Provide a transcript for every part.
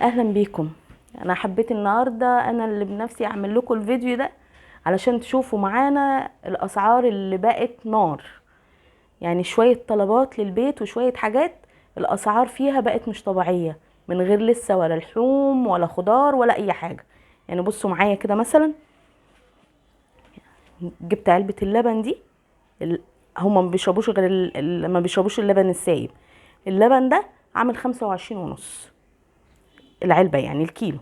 اهلا بيكم. انا حبيت النهارده انا اللي بنفسي اعمل لكم الفيديو ده علشان تشوفوا معانا الاسعار اللي بقت نار. يعني شويه طلبات للبيت وشويه حاجات الاسعار فيها بقت مش طبيعيه، من غير لسه ولا لحوم ولا خضار ولا اي حاجه. يعني بصوا معايا كده مثلا، جبت علبه اللبن دي. ال- هما ما بيشربوش غير ما بيشربوش اللبن السايب. اللبن ده عامل 25 ونص العلبه، يعني الكيلو.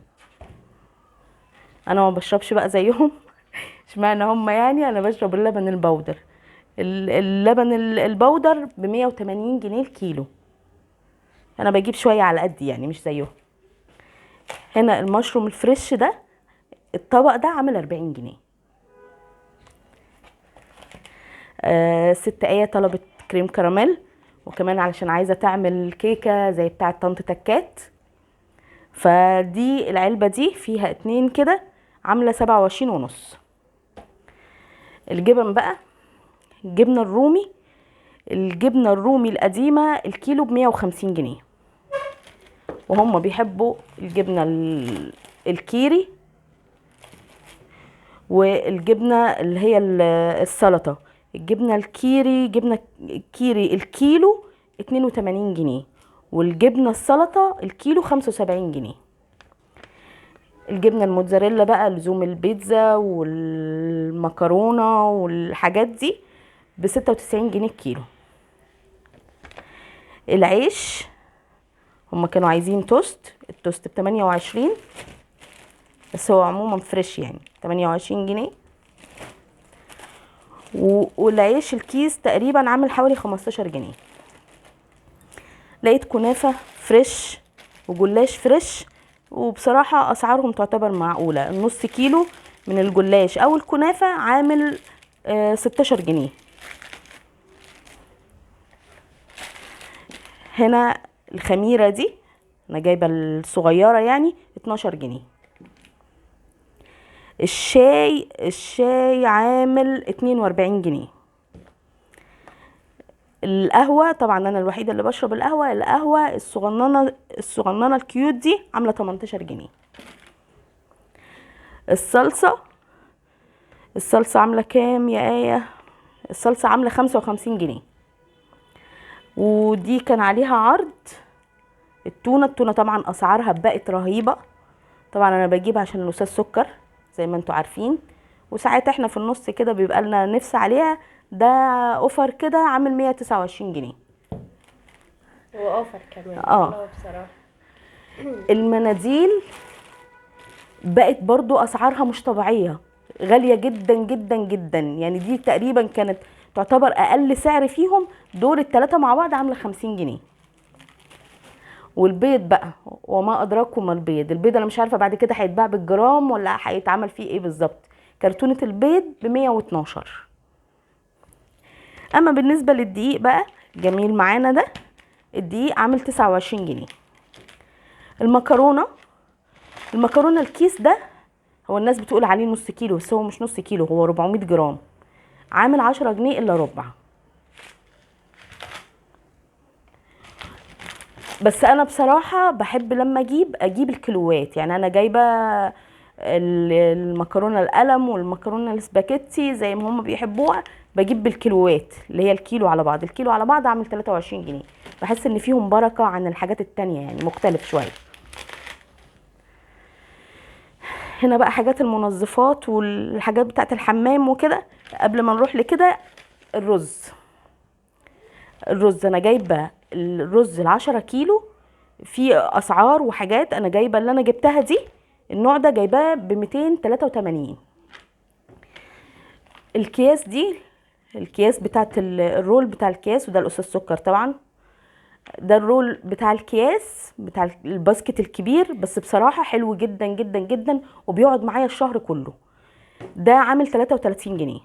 انا ما بشربش بقى زيهم. اشمعنى هم؟ يعني انا بشرب اللبن البودر. اللبن البودر ب 180 جنيه الكيلو. انا بجيب شويه على قد، يعني مش زيهم. هنا المشروم الفريش ده، الطبق ده عامل 40 جنيه. ست ايه طلبت كريم كراميل، وكمان علشان عايزه تعمل كيكه زي بتاعه طنط تكات. فدي العلبه دي فيها اتنين كده، عامله 27 ونص. الجبن بقى، الجبنه الرومي. الجبنه الرومي القديمه الكيلو ب 150 جنيه. وهم بيحبوا الجبنه الكيري، والجبنه اللي هي السلطه. الجبنه الكيري، جبنه كيري الكيلو 82 جنيه، والجبنه السلطه الكيلو 75 جنيه. الجبنه الموتزاريلا بقى، لزوم البيتزا والمكرونه والحاجات دي ب 96 جنيه الكيلو. العيش، هما كانوا عايزين توست، التوست ب 28، بس هو عموما فريش، يعني 28 جنيه. والعيش الكيس تقريبا عامل حوالي 15 جنيه. لقيت كنافة فريش وجلاش فريش، وبصراحة أسعارهم تعتبر معقولة. النص كيلو من الجلاش أو الكنافة عامل 16 جنيه. هنا الخميرة دي أنا جايبة الصغيرة، يعني 12 جنيه. الشاي عامل 42 جنيه. القهوة طبعا انا الوحيدة اللي بشرب القهوة الصغننة الكيوت دي عاملة 18 جنيه. الصلصة، عاملة كام يا آية؟ الصلصة عاملة 55 جنيه. ودي كان عليها عرض. التونة طبعا اسعارها بقت رهيبة. طبعا انا بجيب عشان الاستاذ سكر زي ما انتوا عارفين، وساعات احنا في النص كده بيبقى لنا نفس عليها. ده اوفر كده عامل 129 جنيه. واوفر كمان اه. الله بصراحه. المناديل بقت برضو اسعارها مش طبيعية، غالية جدا جدا جدا. يعني دي تقريبا كانت تعتبر اقل سعر فيهم، دول التلاتة مع بعض عاملة 50 جنيه. والبيض بقى، وما ادراكم ما البيض. البيض انا مش عارفة بعد كده هيتباع بالجرام ولا هيتعمل فيه ايه بالظبط. كرتونة البيض ب 112. اما بالنسبة للدقيق بقى، جميل معانا ده. الدقيق عامل 29 جنيه. المكرونة، الكيس ده، هو الناس بتقول عليه نص كيلو، بس هو مش نص كيلو، هو 400 جرام، عامل 10 جنيه الا ربع. بس انا بصراحة بحب لما اجيب الكيلوات. يعني انا جايبة المكرونة القلم والمكرونة السباكيتي زي ما هم بيحبوها. بجيب بالكيلوات، اللي هي الكيلو على بعض. الكيلو على بعض عامل 23 جنيه. بحس ان فيهم بركة عن الحاجات التانية، يعني مختلف شوية. هنا بقى حاجات المنظفات والحاجات بتاعت الحمام وكده. قبل ما نروح لكده، الرز انا جايبه الرز ال10 كيلو في اسعار وحاجات. انا جايبه اللي انا جبتها دي، النوع ده جايباه ب 283. الكياس دي، الكياس بتاعت الرول بتاع الكياس، وده الاستاذ سكر طبعا. ده الرول بتاع الكياس بتاع الباسكت الكبير، بس بصراحه حلو جدا جدا جدا، وبيقعد معايا الشهر كله. ده عامل 33 جنيه.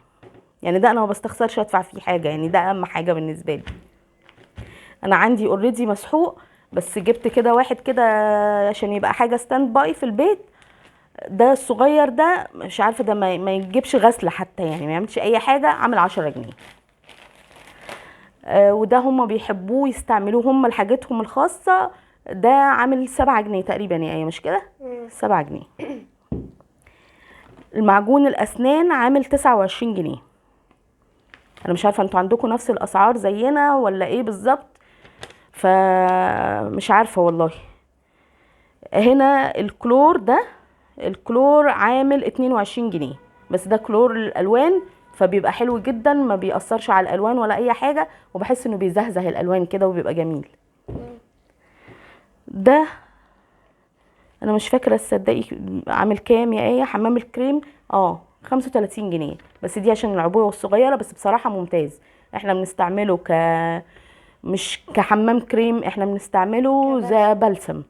يعني ده انا ما بستخسرش ادفع فيه حاجه، يعني ده اهم حاجه بالنسبه لي. انا عندي اوريدي مسحوق، بس جبت كده واحد كده عشان يبقى حاجه ستاند باي في البيت. ده الصغير ده مش عارفه، ده ما يجيبش غسله حتى، يعني ما يعملش اي حاجه، عامل 10 جنيه. وده هما بيحبوه يستعملوه هما لحاجتهم الخاصه. ده عامل 7 جنيه تقريبا يا ايه، مش كده؟ 7 جنيه. المعجون الاسنان عامل 29 جنيه. انا مش عارفه انتوا عندكم نفس الاسعار زينا ولا ايه بالظبط، فمش عارفه والله. هنا الكلور ده، الكلور عامل 22 جنيه، بس ده كلور الالوان، فبيبقى حلو جدا، ما بيأثرش على الالوان ولا اي حاجه، وبحس انه بيزهزه الالوان كده وبيبقى جميل. ده انا مش فاكره تصدقي عامل كام يا ايه. حمام الكريم 35 جنيه، بس دي عشان العبوه الصغيره، بس بصراحه ممتاز. احنا بنستعمله مش كحمام كريم، احنا بنستعمله زي بلسم.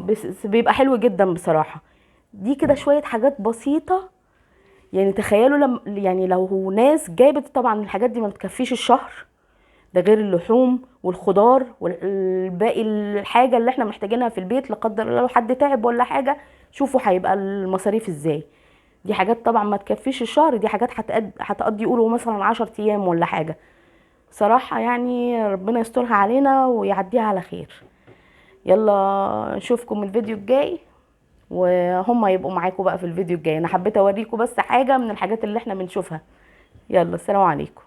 بس بيبقى حلو جدا بصراحه. دي كده شويه حاجات بسيطه، يعني تخيلوا يعني لو ناس جابت، طبعا الحاجات دي ما بتكفيش الشهر، ده غير اللحوم والخضار والباقي الحاجه اللي احنا محتاجينها في البيت، لا قدر الله لو حد تعب ولا حاجه، شوفوا هيبقى المصاريف ازاي. دي حاجات طبعا ما تكفيش الشهر، دي حاجات هتقضي يقولوا مثلا 10 ايام ولا حاجه. صراحه يعني ربنا يسترها علينا ويعديها على خير. يلا نشوفكم الفيديو الجاي، وهم يبقوا معاكم بقى في الفيديو الجاي. انا حبيت اوريكم بس حاجه من الحاجات اللي احنا بنشوفها. يلا، السلام عليكم.